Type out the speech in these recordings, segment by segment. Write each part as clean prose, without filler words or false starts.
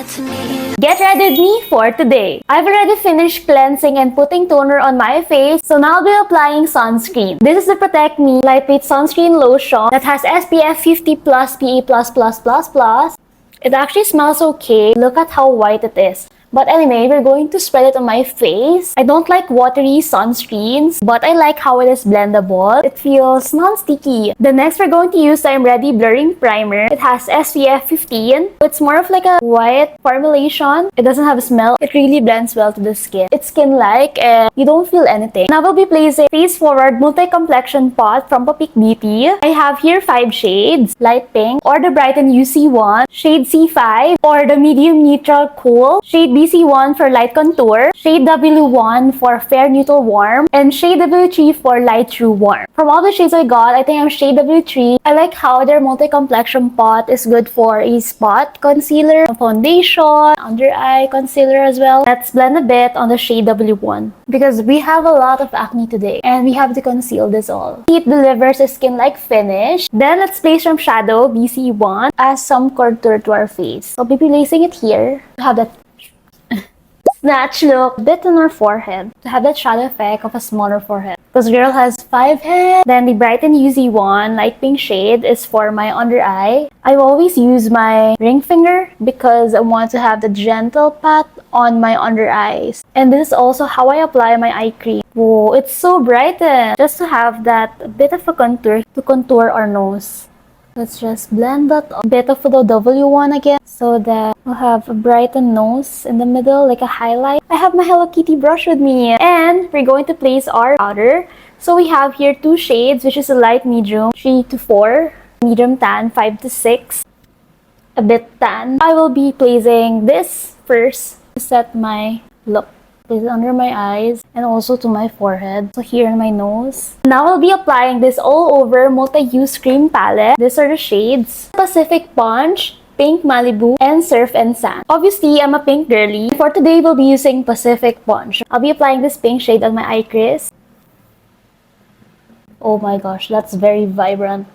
Get ready with me for today. I've already finished cleansing and putting toner on my face, so now I'll be applying sunscreen. This is the Protect Me Lightweight Sunscreen Lotion that has SPF 50 plus PA+++++. It actually smells okay. Look at how white it is. But anyway, we're going to spread it on my face. I don't like watery sunscreens, but I like how it is blendable. It feels non-sticky. The next, we're going to use the I'm Ready Blurring Primer. It has SPF 15. It's more of like a white formulation. It doesn't have a smell. It really blends well to the skin. It's skin-like and you don't feel anything. Now we'll be placing Face Forward Multi-Complexion Pot from Popique Beauty. I have here 5 shades. Light Pink, or the Brighten UC1, shade C5, or the Medium Neutral Cool, shade BC1 for light contour, shade W1 for fair neutral warm, and shade W3 for light true warm. From all the shades I got, I think I'm shade W3. I like how their multi-complexion pot is good for a spot concealer, foundation, under eye concealer as well. Let's blend a bit on the shade W1 because we have a lot of acne today and we have to conceal this all. It delivers a skin-like finish. Then let's place from shadow BC1 as some contour to our face. I'll be placing it here to have that snatch look, a bit on our forehead to have that shadow effect of a smaller forehead. Because girl has 5 heads. Then the Brighten UZ1 light pink shade is for my under eye. I always use my ring finger because I want to have the gentle pat on my under eyes. And this is also how I apply my eye cream. Whoa, it's so brightened. Just to have that bit of a contour to contour our nose. Let's just blend that a bit of the W1 again so that we'll have a brightened nose in the middle, like a highlight. I have my Hello Kitty brush with me and we're going to place our powder. So we have here 2 shades, which is a light medium 3 to 4, medium tan 5 to 6, a bit tan. I will be placing this first to set my look. Place it under my eyes and also to my forehead. So here in my nose. Now I'll be applying this all over multi-use cream palette. These are the shades: Pacific Punch, Pink Malibu, and Surf and Sand. Obviously, I'm a pink girly. For today, we'll be using Pacific Punch. I'll be applying this pink shade on my eye crease. Oh my gosh, that's very vibrant.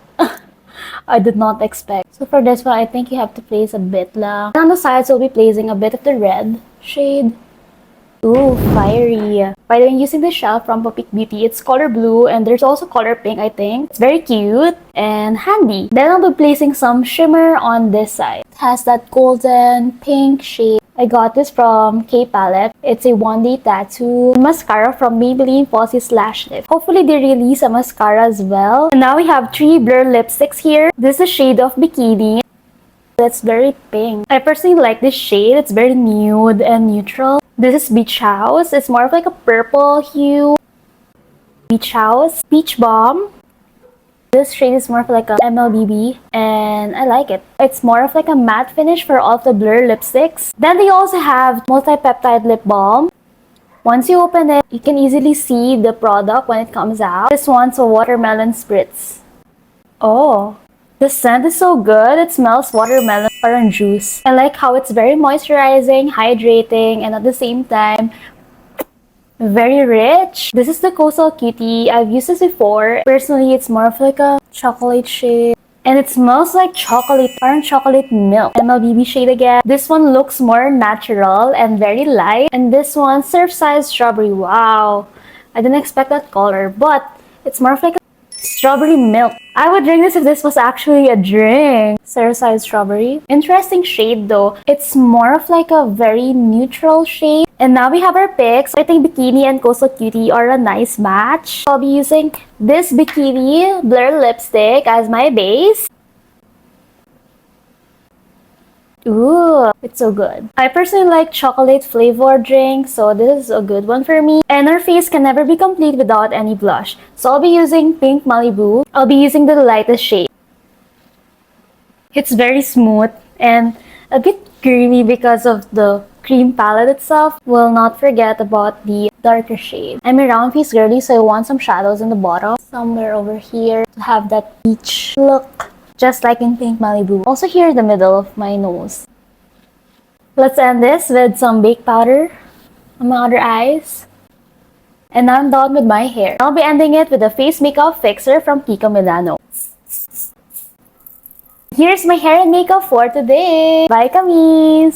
I did not expect. So for this one, I think you have to place a bit lang. And on the sides, we'll be placing a bit of the red shade. Ooh, fiery. By the way, using the shell from Popique Beauty, it's color blue and there's also color pink, I think. It's very cute and handy. Then I'll be placing some shimmer on this side. It has that golden pink shade. I got this from K Palette. It's a 1-day tattoo mascara from Maybelline Falsies Lash Lift. Hopefully they release a mascara as well. And now we have 3 blur lipsticks here. This is the shade of Bikini. That's very pink. I personally like this shade. It's very nude and neutral. This is Beach House. It's more of like a purple hue. Beach House. Peach Bomb. This shade is more of like a MLBB and I like it. It's more of like a matte finish for all of the blur lipsticks. Then they also have multi-peptide lip balm. Once you open it, you can easily see the product when it comes out. This one's a watermelon spritz. Oh. The scent is so good. It smells watermelon orange juice. I like how it's very moisturizing, hydrating, and at the same time, very rich. This is the Coastal Cutie. I've used this before. Personally, it's more of like a chocolate shade. And it smells like chocolate, orange chocolate milk. MLBB shade again. This one looks more natural and very light. And this one, Surfside Strawberry. Wow. I didn't expect that color, but it's more of like a strawberry milk. I would drink this if this was actually a drink. Surfside Strawberry. Interesting shade though. It's more of like a very neutral shade. And now we have our picks. I think Bikini and Coastal Cutie are a nice match. I'll be using this Bikini Blur Lipstick as my base. Ooh, it's so good. I personally like chocolate flavored drinks, so this is a good one for me. And our face can never be complete without any blush. So I'll be using Pink Malibu. I'll be using the lightest shade. It's very smooth and a bit creamy because of the cream palette itself. Will not forget about the darker shade. I'm a round face girly, so I want some shadows in the bottom. Somewhere over here to have that peach look. Just like in Pink Malibu. Also here in the middle of my nose. Let's end this with some baked powder on my under eyes. And now I'm done with my hair. I'll be ending it with a face makeup fixer from Kiko Milano. Here's my hair and makeup for today. Bye, kamis!